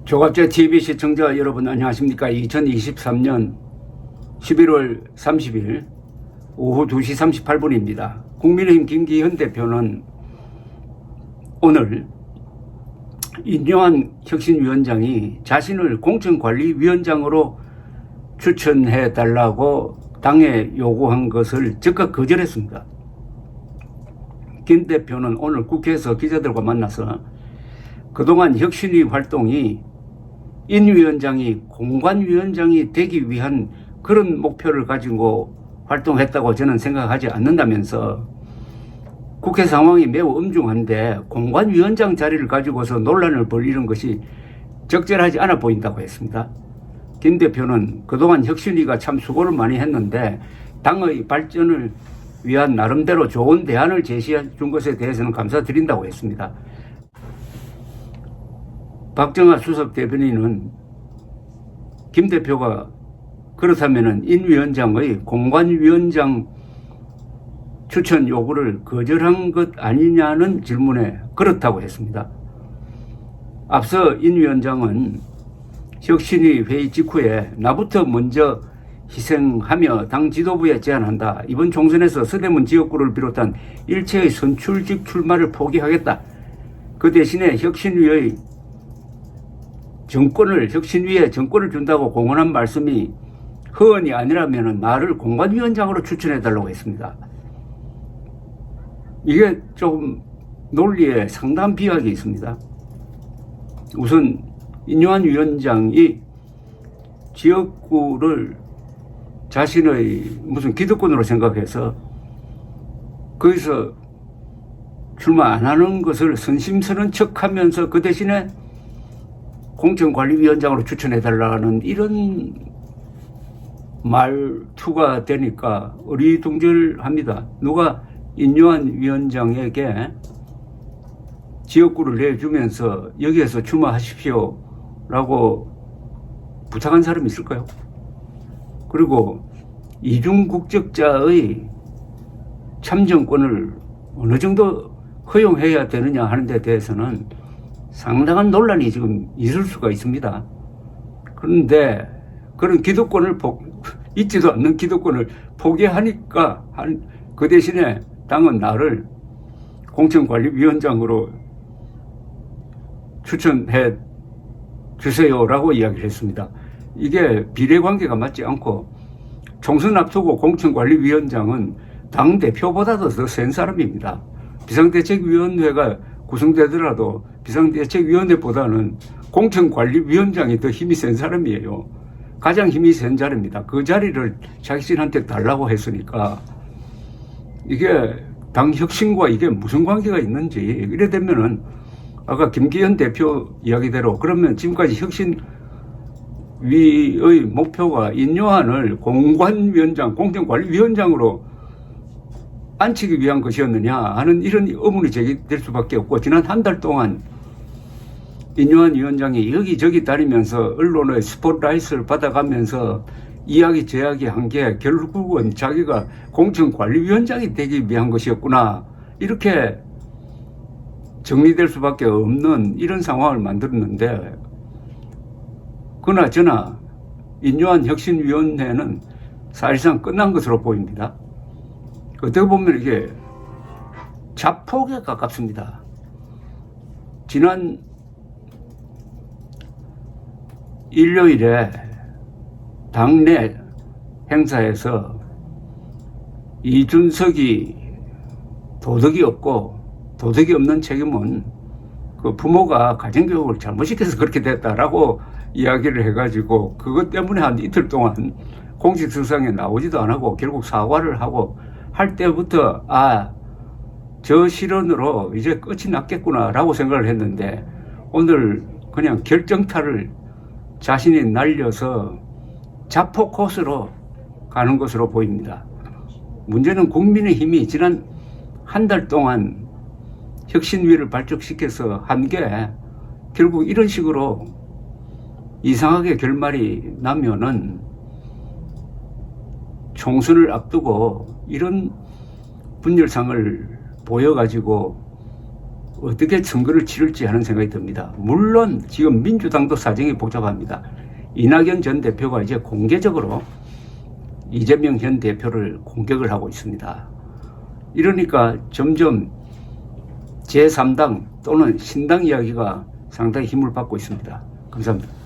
조갑제 TV 시청자 여러분 안녕하십니까. 2023년 11월 30일 오후 2시 38분입니다. 국민의힘 김기현 대표는 오늘 인요한 혁신위원장이 자신을 공천관리위원장으로 추천해 달라고 당에 요구한 것을 즉각 거절했습니다. 김 대표는 오늘 국회에서 기자들과 만나서 그동안 혁신위 활동이 인 위원장이 공관위원장이 되기 위한 그런 목표를 가지고 활동했다고 저는 생각하지 않는다면서 국회 상황이 매우 엄중한데 공관위원장 자리를 가지고서 논란을 벌이는 것이 적절하지 않아 보인다고 했습니다. 김 대표는 그동안 혁신위가 참 수고를 많이 했는데 당의 발전을 위한 나름대로 좋은 대안을 제시해 준 것에 대해서는 감사드린다고 했습니다. 박정하 수석 대변인은 김 대표가 그렇다면 인 위원장의 공관위원장 추천 요구를 거절한 것 아니냐는 질문에 그렇다고 했습니다. 앞서 인 위원장은 혁신위 회의 직후에 나부터 먼저 희생하며 당 지도부에 제안한다. 이번 총선에서 서대문 지역구를 비롯한 일체의 선출직 출마를 포기하겠다. 그 대신에 혁신위에 정권을 준다고 공언한 말씀이 허언이 아니라면 나를 공관위원장으로 추천해달라고 했습니다. 이게 조금 논리에 상당한 비약이 있습니다. 우선 인요한 위원장이 지역구를 자신의 무슨 기득권으로 생각해서 거기서 출마 안 하는 것을 선심스러운 척하면서 그 대신에 공천관리위원장으로 추천해달라는 이런 말투가 되니까 어리둥절합니다. 누가 인요한 위원장에게 지역구를 내주면서 여기에서 출마하십시오 라고 부탁한 사람이 있을까요? 그리고 이중국적자의 참정권을 어느 정도 허용해야 되느냐 하는 데 대해서는 상당한 논란이 지금 있을 수가 있습니다. 그런데 그런 기득권을 있지도 않는 기득권을 포기하니까 그 대신에 당은 나를 공천관리위원장으로 추천해 주세요라고 이야기를 했습니다. 이게 비례관계가 맞지 않고 총선 앞두고 공천관리위원장은 당대표보다도 더 센 사람입니다. 비상대책위원회가 구성되더라도 비상대책위원회보다는 공천관리위원장이 더 힘이 센 사람이에요. 가장 힘이 센 자리입니다. 그 자리를 자신한테 달라고 했으니까 이게 당 혁신과 이게 무슨 관계가 있는지 이래 되면은 아까 김기현 대표 이야기대로 그러면 지금까지 혁신위의 목표가 인요한을 공천관리위원장으로 앉히기 위한 것이었느냐 하는 이런 의문이 제기될 수밖에 없고 지난 한 달 동안 인요한 위원장이 여기저기 다니면서 언론의 스포트라이트를 받아가면서 이야기 제약이 한 게 결국은 자기가 공천관리위원장이 되기 위한 것이었구나 이렇게 정리될 수밖에 없는 이런 상황을 만들었는데 그나저나 인요한 혁신위원회는 사실상 끝난 것으로 보입니다. 어떻게 보면 이게 자폭에 가깝습니다. 지난 일요일에 당내 행사에서 이준석이 도덕이 없는 책임은 그 부모가 가정교육을 잘못시켜서 그렇게 됐다라고 이야기를 해가지고 그것 때문에 한 이틀 동안 공식석상에 나오지도 안 하고 결국 사과를 하고 할 때부터 저 실언으로 이제 끝이 났겠구나 라고 생각을 했는데 오늘 그냥 결정타를 자신이 날려서 자폭 코스로 가는 것으로 보입니다. 문제는 국민의힘이 지난 한 달 동안 혁신위를 발족시켜서 한 게 결국 이런 식으로 이상하게 결말이 나면은 총선을 앞두고 이런 분열상을 보여가지고 어떻게 선거를 치를지 하는 생각이 듭니다. 물론 지금 민주당도 사정이 복잡합니다. 이낙연 전 대표가 이제 공개적으로 이재명 현 대표를 공격을 하고 있습니다. 이러니까 점점 제3당 또는 신당 이야기가 상당히 힘을 받고 있습니다. 감사합니다.